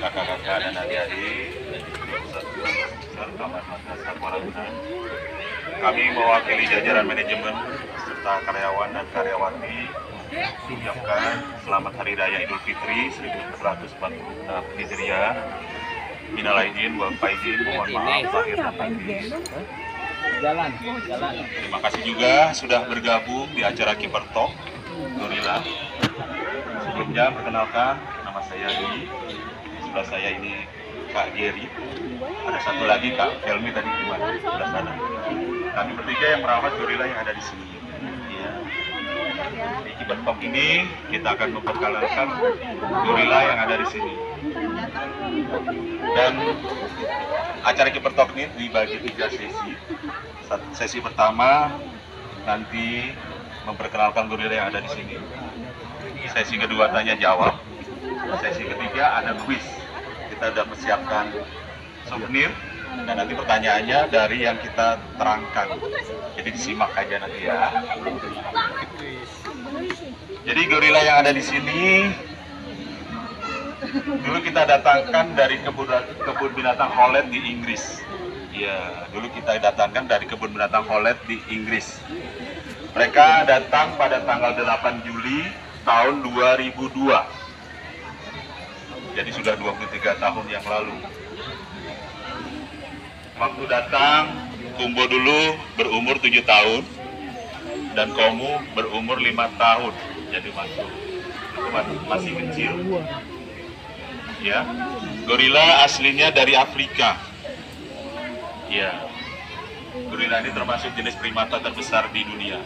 kakak-kakak dan adik-adik, serta Satwa Ragunan. Kami mewakili jajaran manajemen serta karyawan dan karyawati mengucapkan selamat Hari Raya Idul Fitri 1444 Hijriah. Minal aidin wal faizin, mohon maaf lahir dan batin. Terima kasih juga sudah bergabung di acara Keeper Talk Gorilla. Sebelumnya perkenalkan, nama saya Di. Sebelah saya ini Kak Geri. Ada satu lagi Kak Helmi tadi di mana? Sebelah sana. Kami bertiga yang merawat gorila yang ada di sini. Ya. Di Keeper Talk ini kita akan memperkenalkan gorila yang ada di sini. Dan acara Keeper Talk ini dibagi 3 sesi. Sesi pertama nanti memperkenalkan gorila yang ada di sini. Sesi kedua tanya jawab. Sesi ketiga ada kuis. Kita sudah persiapkan souvenir dan nanti pertanyaannya dari yang kita terangkan. Jadi disimak aja nanti ya. Jadi gorila yang ada di sini dulu kita datangkan dari kebun binatang Holland di Inggris. Ya, dulu kita datangkan dari kebun binatang Holland di Inggris. Mereka datang pada tanggal 8 Juli tahun 2002. Jadi sudah 23 tahun yang lalu. Waktu datang, Kumbo dulu berumur 7 tahun dan Komu berumur 5 tahun. Jadi masih kecil. Ya, gorila aslinya dari Afrika. Ya, gorila ini termasuk jenis primata terbesar di dunia.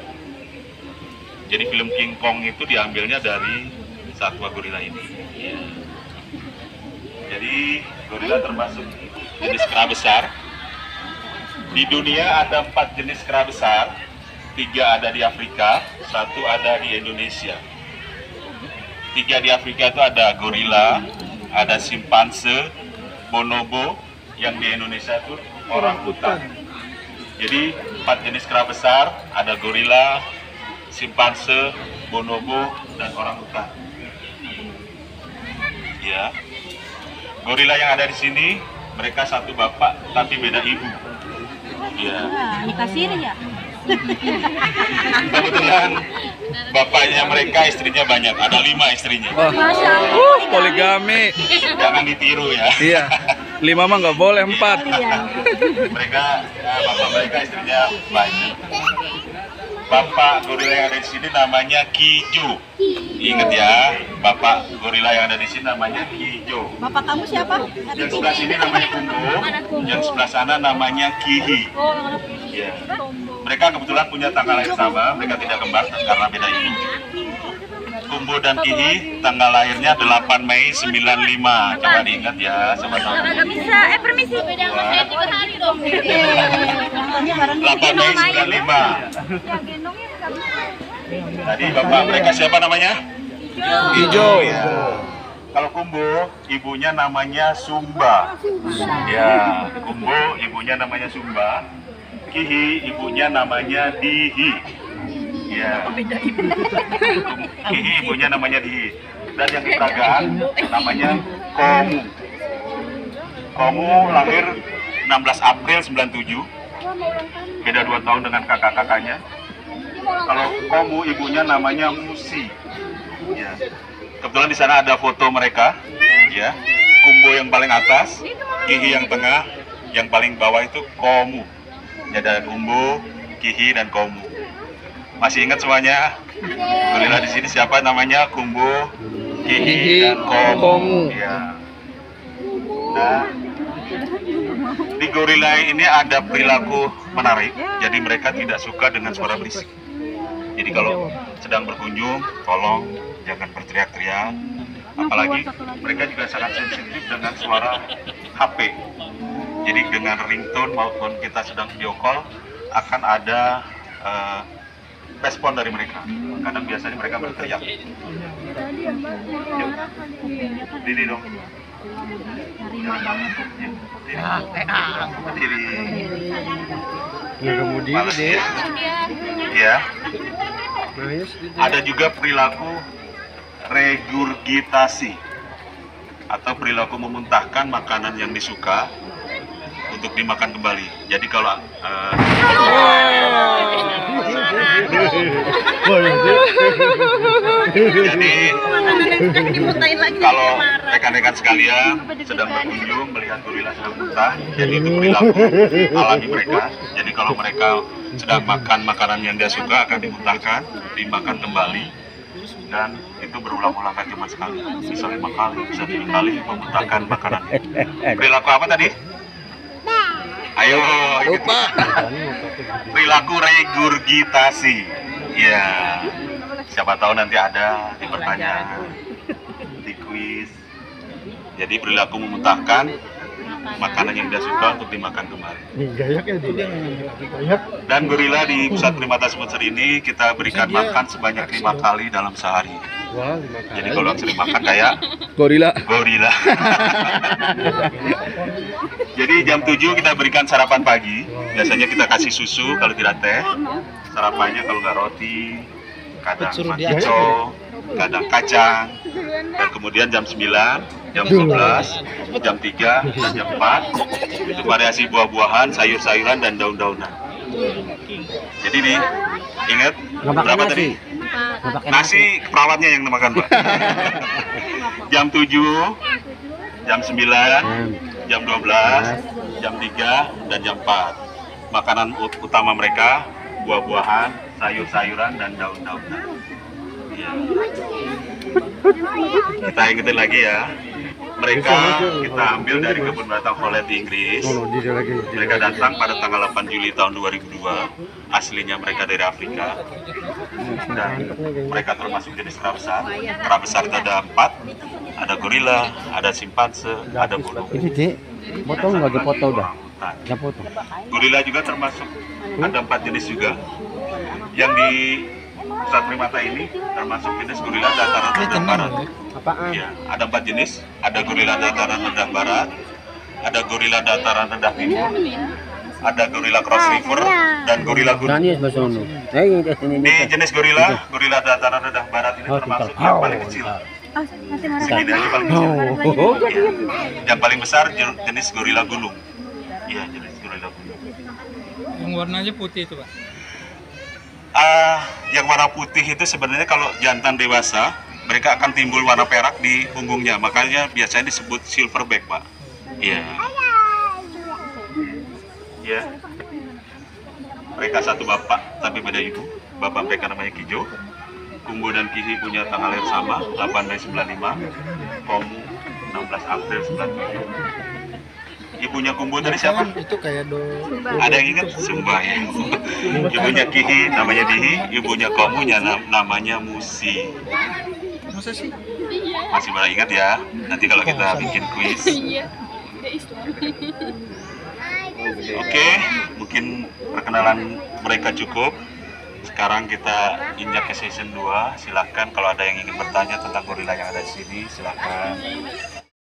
Jadi film King Kong itu diambilnya dari satwa gorila ini. Ya. Jadi gorila termasuk jenis kera besar. Di dunia ada 4 jenis kera besar, 3 ada di Afrika, 1 ada di Indonesia. 3 di Afrika itu ada gorila, ada simpanse, bonobo, yang di Indonesia itu orang hutan. Jadi 4 jenis kera besar, ada gorila, simpanse, bonobo, dan orang hutan. Ya, gorila yang ada di sini mereka satu bapak tapi beda ibu. Ya. Nikah siri ya. Kebetulan bapaknya mereka istrinya banyak, ada 5 istrinya. Poligami. Jangan ditiru ya. Iya. 5 mah nggak boleh, 4. Mereka, bapak mereka istrinya banyak. Bapak gorila yang ada di sini namanya Kijo. Ingat ya, bapak gorila yang ada di sini namanya Kijo. Bapak kamu siapa? Yang sebelah sini namanya Kumbo, yang sebelah sana namanya Kihi. Ya. Mereka kebetulan punya tanggal lahir sama, mereka tidak kembar karena beda ibu. Kumbo dan Kihi tanggal lahirnya 8 Mei 95. Coba diingat ya, sobat tahu. Nggak bisa, permisi. 8 Mei 95. Tadi bapak mereka siapa namanya? Hijau. Ya. Kalau Kumbo, ibunya namanya Sumba. Ya, Kumbo ibunya namanya Sumba. Kihi ibunya namanya Dihi. Ya. Kihi ibunya namanya Dihi. Dan yang di peragaan namanya Komu. Komu lahir 16 April 97. Beda 2 tahun dengan kakak-kakaknya. Kalau Komu ibunya namanya Musi. Ya. Kebetulan di sana ada foto mereka. Ya. Kumbo yang paling atas, Kihi yang tengah, yang paling bawah itu Komu. Jadi ada Kumbo, Kihi dan Komu. Masih ingat semuanya? Gorila di sini siapa namanya? Kumbo, Kihi dan Komu. Ya. Nah, di gorila ini ada perilaku menarik. Jadi mereka tidak suka dengan suara berisik. Jadi kalau sedang berkunjung, tolong jangan berteriak-teriak. Apalagi mereka juga sangat sensitif dengan suara HP. Jadi dengan ringtone maupun kita sedang video call akan ada respon dari mereka. Kadang biasanya mereka berteriak. Diri dong. Diri. Ya kemudian deh. Ya. Ada juga perilaku regurgitasi. atau perilaku memuntahkan makanan yang disuka untuk dimakan kembali. Jadi kalau jadi kalau rekan-rekan sekalian sedang berkunjung melihat gorila sedang muntah, jadi itu perilaku alami mereka. Jadi kalau mereka sedang makan makanan yang dia suka akan dimuntahkan, dimakan kembali, dan itu berulang-ulang gak cuma sekali, bisa 5 kali, bisa 7 kali memuntahkan makanan. Perilaku apa tadi? Ayo, lupa. Perilaku regurgitasi. Ya, siapa tahu nanti ada di pertanyaan, di kuis. Jadi perilaku memuntahkan makanan yang dia suka untuk dimakan kembali. Dan gorila di Pusat Primata Sumatera ini kita berikan makan sebanyak 5 kali dalam sehari. Jadi kalau sering makan kayak Gorila. Jadi jam 7 kita berikan sarapan pagi. Biasanya kita kasih susu kalau tidak teh. Sarapannya kalau nggak roti, kadang maco, kadang kacang. Dan kemudian jam 9, jam 11, jam 3, dan jam 4 itu variasi buah-buahan, sayur-sayuran, dan daun-daunan. Jadi nih, ingat berapa tadi? Nasi perawatnya yang makan, Pak. Jam 7, jam 9, jam 12, jam 3, dan jam 4. Makanan utama mereka buah-buahan, sayur-sayuran, dan daun-daunan. Ya. Kita ingetin lagi ya. Mereka kita ambil dari kebun binatang Holland di Inggris. Mereka datang pada tanggal 8 Juli tahun 2002. Aslinya mereka dari Afrika. Dan mereka termasuk jenis kera besar. Kera besar itu ada 4. Ada gorila, ada simpanse, ada bulu. Ini Dek, potong nggak foto udah? Nggak foto. Gorila juga termasuk, ada 4 jenis juga. Yang di Pusat Primata ini termasuk jenis gorila dataran rendah barat. Ya, ada 4 jenis. Ada gorila dataran rendah barat, ada gorila dataran rendah timur, ada gorila cross river, dan gorila gunung. Ini jenis gorila dataran rendah barat ini termasuk yang paling kecil. Segini aja paling kecil. Ya. Yang paling besar jenis gorila gunung. Iya, jenis gorila gunung. Yang warnanya putih itu, Pak. Yang warna putih itu sebenarnya kalau jantan dewasa mereka akan timbul warna perak di punggungnya, makanya biasanya disebut silverback, Pak. Iya. Ya. Mereka satu bapak tapi beda ibu. Bapak mereka namanya Kijo. Kumbo dan Kihi punya tanggal lahir sama, 8 Mei 95. Komu 16 April 97. Ibunya Kumbo tadi siapa? Itu kayak Ada yang ingat? Sumba ya. Ibunya Kihi namanya Dihi, ibunya Komu namanya Musi. masa sih? Masih pada ingat ya? Nanti kalau kita bikin kuis. Oke, mungkin perkenalan mereka cukup. Sekarang kita injak ke season 2. Silahkan kalau ada yang ingin bertanya tentang gorila yang ada di sini, silahkan.